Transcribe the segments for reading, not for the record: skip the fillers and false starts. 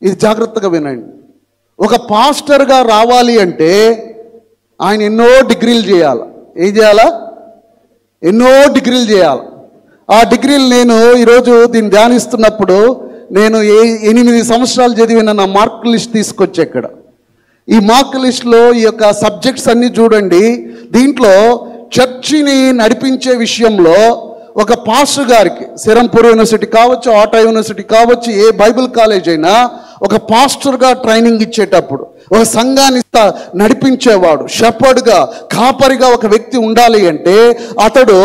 ఇది జాగ్రత్తగా వినండి. ఒక పాస్టర్గా రావాలి అంటే ఆయన ఎన్నో డిగ్రీలు చేయాలి. ఏం చేయాలా? ఎన్నో డిగ్రీలు చేయాలి. ఆ డిగ్రీలు నేను ఈరోజు దీన్ని ధ్యానిస్తున్నప్పుడు నేను 8 సంవత్సరాలు చదివిన నా మార్క్ లిస్ట్ తీసుకొచ్చి ఇక్కడ ఈ మార్క్ లిస్ట్లో ఈ యొక్క సబ్జెక్ట్స్ అన్నీ చూడండి. దీంట్లో చర్చిని నడిపించే విషయంలో ఒక పాస్టర్ గారికి శ్రీరాంపూర్ యూనివర్సిటీ కావచ్చు, ఆటా యూనివర్సిటీ కావచ్చు, ఏ బైబిల్ కాలేజ్ అయినా ఒక పాస్టర్గా ట్రైనింగ్ ఇచ్చేటప్పుడు ఒక సంఘాన్ని నడిపించేవాడు, షెపర్డ్గా, కాపరిగా ఒక వ్యక్తి ఉండాలి అంటే అతడు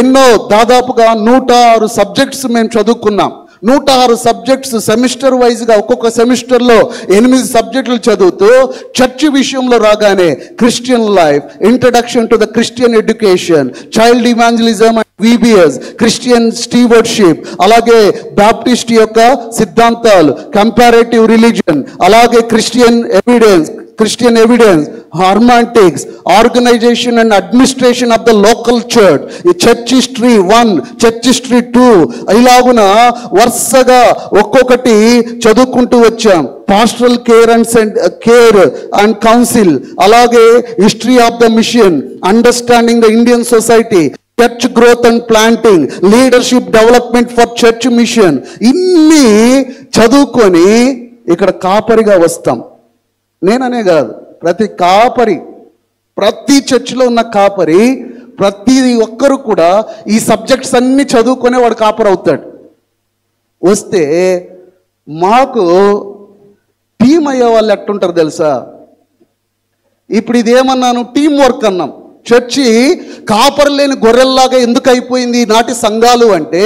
ఎన్నో దాదాపుగా 106 సబ్జెక్ట్స్ మేము చదువుకున్నాం. 106 సబ్జెక్ట్స్ సెమిస్టర్ వైజ్గా ఒక్కొక్క సెమిస్టర్లో 8 సబ్జెక్టులు చదువుతూ చర్చి విషయంలో రాగానే Christian life, introduction to the Christian education, child evangelism and VBS, Christian stewardship, అలాగే బాప్టిస్ట్ యొక్క సిద్ధాంతాలు, కంపారేటివ్ రిలీజియన్, అలాగే Christian evidence, hermeneutics, organisation and administration of the local church, ఈ చర్చ్ హిస్టరీ 1, చర్చ్ హిస్టరీ 2, ఇలాగున వరుసగా ఒక్కొక్కటి చదువుకుంటూ వచ్చాం. పాస్టరల్ కేర్ అండ్ కౌన్సిల్, అలాగే history of the mission, understanding the Indian society, church growth and planting, leadership development for church mission, ఇన్ని చదువుకొని ఇక్కడ కాపరిగా వస్తాం. నేననే కాదు, ప్రతి కాపరి, ప్రతి చర్చిలో ఉన్న కాపరి, ప్రతి ఒక్కరు కూడా ఈ సబ్జెక్ట్స్ అన్ని చదువుకునే వాడు కాపరి అవుతాడు. వస్తే మాకు టీం అయ్యే వాళ్ళు ఎట్టుంటారు తెలుసా? ఇప్పుడు ఇదేమన్నాను, టీం వర్క్ అన్నాం. చర్చి కాపరి లేని గొర్రెల్లాగా ఎందుకు అయిపోయింది నాటి సంఘాలు అంటే,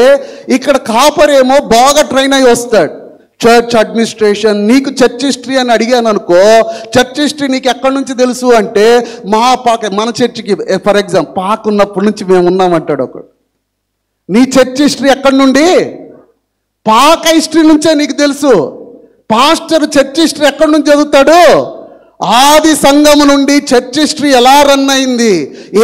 ఇక్కడ కాపరేమో బాగా ట్రైన్ అయి వస్తాడు. చర్చ్ అడ్మినిస్ట్రేషన్, నీకు చర్చ్ హిస్టరీ అని అడిగాను అనుకో, చర్చ్ హిస్టరీ నీకు ఎక్కడి నుంచి తెలుసు అంటే, మన చర్చికి ఫర్ ఎగ్జాంపుల్ పాక ఉన్నప్పటి నుంచి మేము ఉన్నామంటాడు ఒకడు. నీ చర్చ్ హిస్టరీ ఎక్కడి నుండి? పాక హిస్టరీ నుంచే నీకు తెలుసు. పాస్టర్ చర్చ్ హిస్టరీ ఎక్కడి నుంచి చదువుతాడు? ఆది సంఘము నుండి చర్చ్ హిస్టరీ ఎలా రన్ అయింది,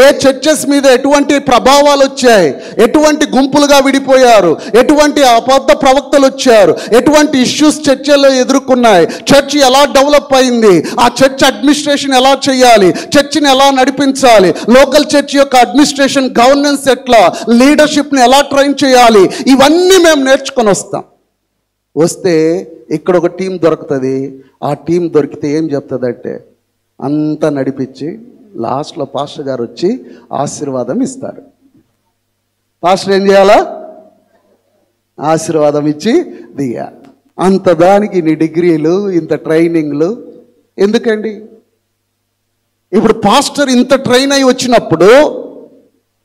ఏ చర్చెస్ మీద ఎటువంటి ప్రభావాలు వచ్చాయి, ఎటువంటి గుంపులుగా విడిపోయారు, ఎటువంటి అబద్ధ ప్రవక్తలు వచ్చారు, ఎటువంటి ఇష్యూస్ చర్చిలో ఎదుర్కొన్నాయి, చర్చ్ ఎలా డెవలప్ అయింది, ఆ చర్చ్ అడ్మినిస్ట్రేషన్ ఎలా చేయాలి, చర్చిని ఎలా నడిపించాలి, లోకల్ చర్చ్ యొక్క అడ్మినిస్ట్రేషన్ గవర్నెన్స్ ఎట్లా, లీడర్షిప్ని ఎలా ట్రైన్ చేయాలి, ఇవన్నీ మేము నేర్చుకొని వస్తాం. వస్తే ఇక్కడ ఒక టీం దొరుకుతుంది. ఆ టీం దొరికితే ఏం చెప్తుందంటే, అంతా నడిపించి లాస్ట్లో పాస్టర్ గారు వచ్చి ఆశీర్వాదం ఇస్తారు. పాస్టర్ ఏం చేయాలా? ఆశీర్వాదం ఇచ్చి దిగాలి. అంత దానికి ఇన్ని డిగ్రీలు, ఇంత ట్రైనింగ్లు ఎందుకండి? ఇప్పుడు పాస్టర్ ఇంత ట్రైన్ అయి వచ్చినప్పుడు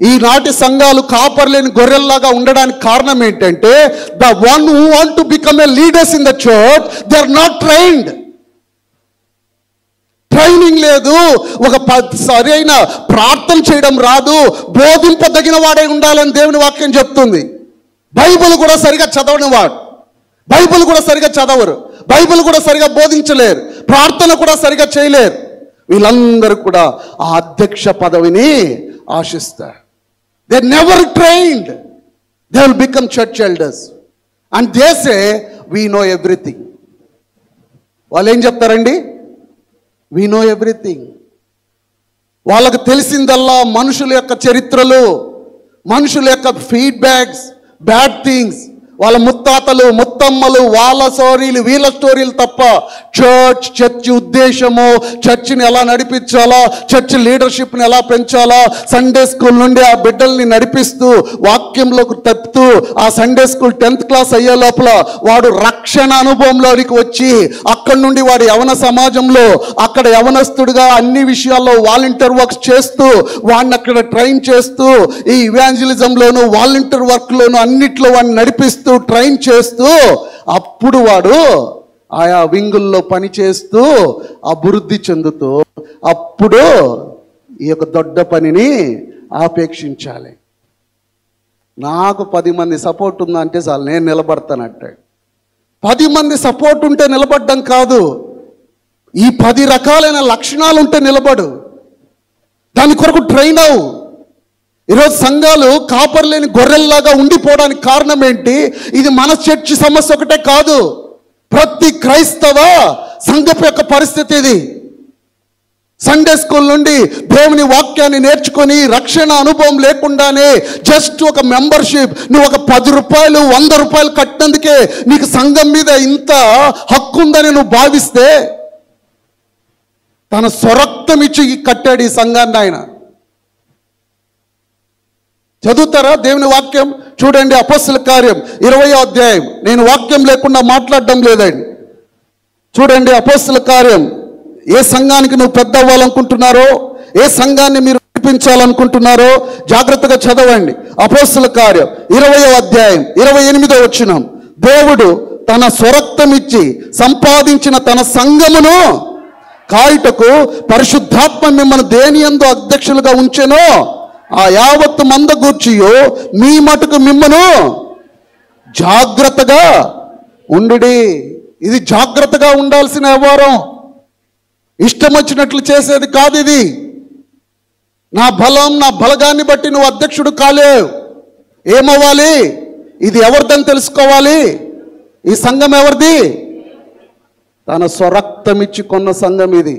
ఈనాటి సంఘాలు కాపర్లేని గొర్రెల్లాగా ఉండడానికి కారణం ఏంటంటే, the one who want to become a leaders in the church, they are not trained. Training లేదు, ఒక సరైన ప్రార్థన చేయడం రాదు, బోధింపదగిన వాడే ఉండాలని దేవుని వాక్యం చెప్తుంది. బైబిల్ కూడా సరిగా చదవని వాడు, బైబిల్ కూడా సరిగా చదవరు, బైబిల్ కూడా సరిగా బోధించలేరు, ప్రార్థన కూడా సరిగా చేయలేరు. వీళ్ళందరూ కూడా ఆ అధ్యక్ష పదవిని ఆశిస్తారు. They never trained. They will become church elders. And they say, we know everything. వాళ్ళు ఏం చెప్తారండి? We know everything. వాళ్ళకు తెలిసిందల్లా మనుషుల యొక్క చరిత్రలు, మనుషుల యొక్క ఫీడ్బ్యాక్స్, బ్యాడ్ థింగ్స్, వాళ్ళ ముత్తాతలు, ముత్తమ్మలు, వాళ్ళ స్టోరీలు, వీళ్ళ స్టోరీలు తప్ప చర్చ్ ఉద్దేశము, చర్చిని ఎలా నడిపించాలా, చర్చ్ లీడర్షిప్ని ఎలా పెంచాలా, సండే స్కూల్ నుండి ఆ బిడ్డల్ని నడిపిస్తూ వాక్యంలోకి తప్పుతూ ఆ సండే స్కూల్ 10th క్లాస్ అయ్యే లోపల వాడు రక్షణ అనుభవంలోనికి వచ్చి అక్కడి నుండి వాడు యవన సమాజంలో అక్కడ యవనస్తుడిగా అన్ని విషయాల్లో వాలంటీర్ వర్క్స్ చేస్తూ వాడిని అక్కడ ట్రైన్ చేస్తూ ఈ ఇవాంజలిజంలోను వాలంటీర్ వర్క్లోను అన్నిట్లో వాడిని నడిపిస్తూ ట్రైన్ చేస్తూ అప్పుడు వాడు ఆయా వింగుల్లో పని చేస్తూ అభివృద్ధి చెందుతూ అప్పుడు ఈ యొక్క దొడ్డ పనిని ఆపేక్షించాలి. నాకు 10 మంది సపోర్ట్ ఉందంటే చాలు, నేను నిలబడతానంటే. 10 మంది సపోర్ట్ ఉంటే నిలబడ్డం కాదు, ఈ 10 రకాలైన లక్షణాలు ఉంటే నిలబడు, దాని కొరకు ట్రైన్ అవు. ఈరోజు సంఘాలు కాపర్లేని గొర్రెల్లాగా ఉండిపోవడానికి కారణం ఏంటి? ఇది మన చర్చి సమస్య ఒకటే కాదు, ప్రతి క్రైస్తవ సంఘపు యొక్క పరిస్థితి ఇది. సండే స్కూల్ నుండి దేవుని వాక్యాన్ని నేర్చుకొని రక్షణ అనుభవం లేకుండానే జస్ట్ ఒక మెంబర్షిప్, నువ్వు ఒక 10 రూపాయలు 100 రూపాయలు కట్టినందుకే నీకు సంఘం మీద ఇంత హక్కు ఉందని నువ్వు భావిస్తే, తన స్వరక్తం ఇచ్చి కట్టాడు ఈ సంఘాన్ని ఆయన. చదువుతారా దేవుని వాక్యం? చూడండి, అపోస్తల కార్యం 20వ అధ్యాయం. నేను వాక్యం లేకుండా మాట్లాడడం లేదండి. చూడండి, అపోస్తల కార్యం. ఏ సంఘానికి నువ్వు పెద్ద అవ్వాలనుకుంటున్నారో, ఏ సంఘాన్ని మీరు నడిపించాలనుకుంటున్నారో జాగ్రత్తగా చదవండి. అపోస్తల కార్యం 20వ అధ్యాయం 28వ వచనం. దేవుడు తన స్వరక్తం ఇచ్చి సంపాదించిన తన సంఘమును కాయుటకు పరిశుద్ధాత్మ మిమ్మల్ని దేని యందు అధ్యక్షులుగా ఉంచెనో ఆ యావత్తు మంద గూర్చియో మీ మటుకు మిమ్మను జాగ్రత్తగా ఉండుడి. ఇది జాగ్రత్తగా ఉండాల్సిన వ్యవహారం, ఇష్టం వచ్చినట్లు చేసేది కాదు ఇది. నా బలం, నా బలగాన్ని బట్టి నువ్వు అధ్యక్షుడు కాలేవు. ఏమవ్వాలి? ఇది ఎవరిదని తెలుసుకోవాలి. ఈ సంఘం ఎవరిది? తన స్వరక్తం ఇచ్చి కొన్న సంఘం ఇది.